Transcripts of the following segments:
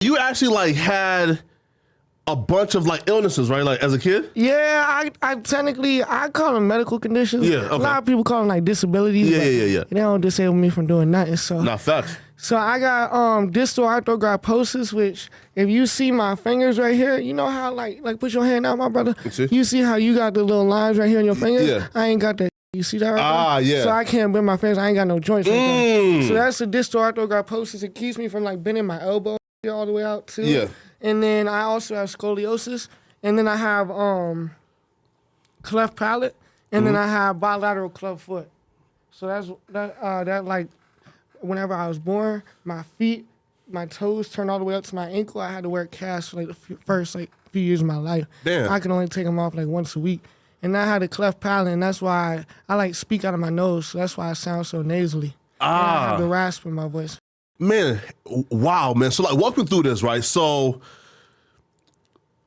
You actually like had a bunch of like illnesses, right? Like as a kid? Yeah, I technically I call them medical conditions. Yeah, okay. A lot of people call them like disabilities. Yeah. They don't disable me from doing nothing. So Nah, facts. So I got distal arthrogryposis, which if you see my fingers right here, you know how like put your hand out, my brother. You see how you got the little lines right here on your fingers? Yeah. I ain't got that. You see that right there? Yeah. So I can't bend my fingers. I ain't got no joints right there. So that's the distal arthrogryposis. It keeps me from like bending my elbow all the way out too. Yeah. And then I also have scoliosis. And then I have cleft palate. And then I have bilateral club foot. So that like whenever I was born, my feet, my toes turned all the way up to my ankle. I had to wear casts for like the first like few years of my life. Damn. I could only take them off like once a week. And I had a cleft palate, and that's why I like speak out of my nose. So that's why I sound so nasally. I have the rasp in my voice. Man, wow, man. So like walk me through this, right? So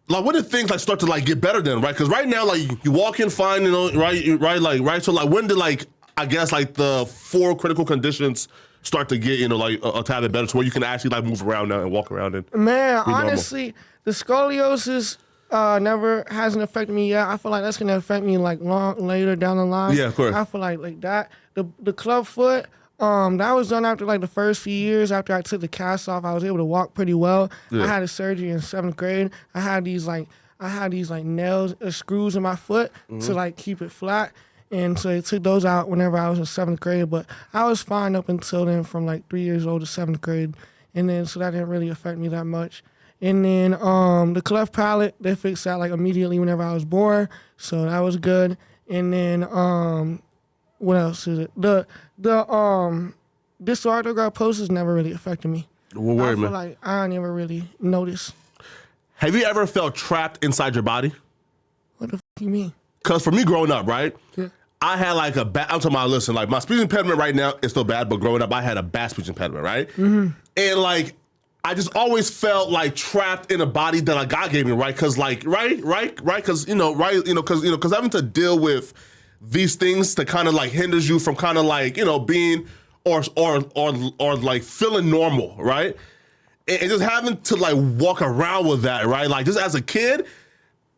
like when did things like start to like get better then, right? Because right now, like you walk in fine, you know, right? So like when did like I guess like the 4 critical conditions start to get, you know, like a tad bit better to where you can actually like move around now and walk around and Man, honestly, the scoliosis never hasn't affected me yet. I feel like that's gonna affect me like later down the line. Yeah, of course. I feel like that. The club foot, that was done after like the first few years after I took the cast off. I was able to walk pretty well. Yeah. I had a surgery in 7th grade. I had these nails, screws in my foot to like keep it flat. And so they took those out whenever I was in 7th grade. But I was fine up until then, from like 3 years old to 7th grade. And then so that didn't really affect me that much. And then the cleft palate, they fixed that like immediately whenever I was born. So that was good. And then what else is it? The distal arthrogryposis never really affected me. Well, I feel like I never really noticed. Have you ever felt trapped inside your body? What the you mean? Because for me growing up, right? Yeah. I had like I'm talking about, listen, like my speech impediment right now is still bad, but growing up I had a bad speech impediment, right? And like I just always felt like trapped in a body that like God gave me, right? Because like, right? Because because having to deal with these things that kind of like hinders you from kind of like being or like feeling normal, right? And just having to like walk around with that, right? Like just as a kid,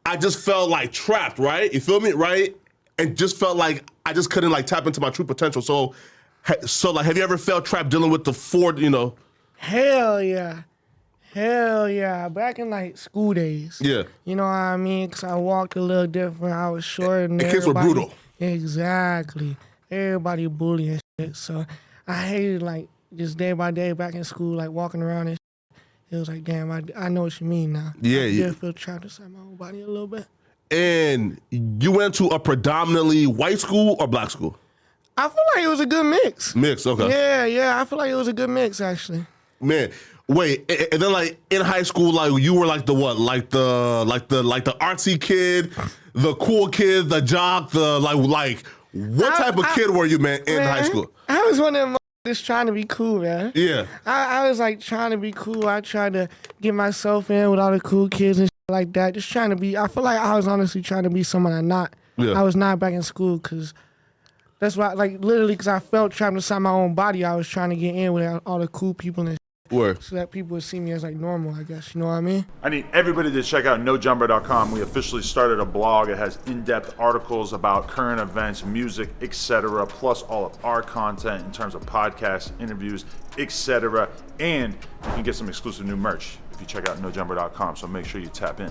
I just felt like trapped, right? You feel me, right? And just felt like I just couldn't like tap into my true potential. So like, have you ever felt trapped dealing with the 4, Hell yeah. Back in like school days. Yeah. You know what I mean? Because I walked a little different. I was short. And kids were brutal. Exactly. Everybody bullying shit. So I hated like just day by day back in school, like walking around and shit. It was like, damn, I know what you mean now. Yeah, I yeah. did feel trapped inside my own body a little bit. And you went to a predominantly white school or black school? I feel like it was a good mix. Mix, okay. Yeah. I feel like it was a good mix, actually. Man, wait, and then like in high school, like you were like the what? Like the artsy kid, the cool kid, the jock, the like what type of kid were you, man, in high school? I was one of them just trying to be cool, man. Yeah. I was like trying to be cool. I tried to get myself in with all the cool kids and shit like that. Just trying to be, I feel like I was honestly trying to be someone I'm not. Yeah. I was not back in school because that's why, like literally because I felt trapped inside my own body. I was trying to get in with all the cool people and Word. so that people would see me as like normal, I guess. You know what I mean? I need everybody to check out NoJumper.com. We officially started a blog. It has in-depth articles about current events, music, etc., plus all of our content in terms of podcasts, interviews, etc. And you can get some exclusive new merch if you check out NoJumper.com. So make sure you tap in.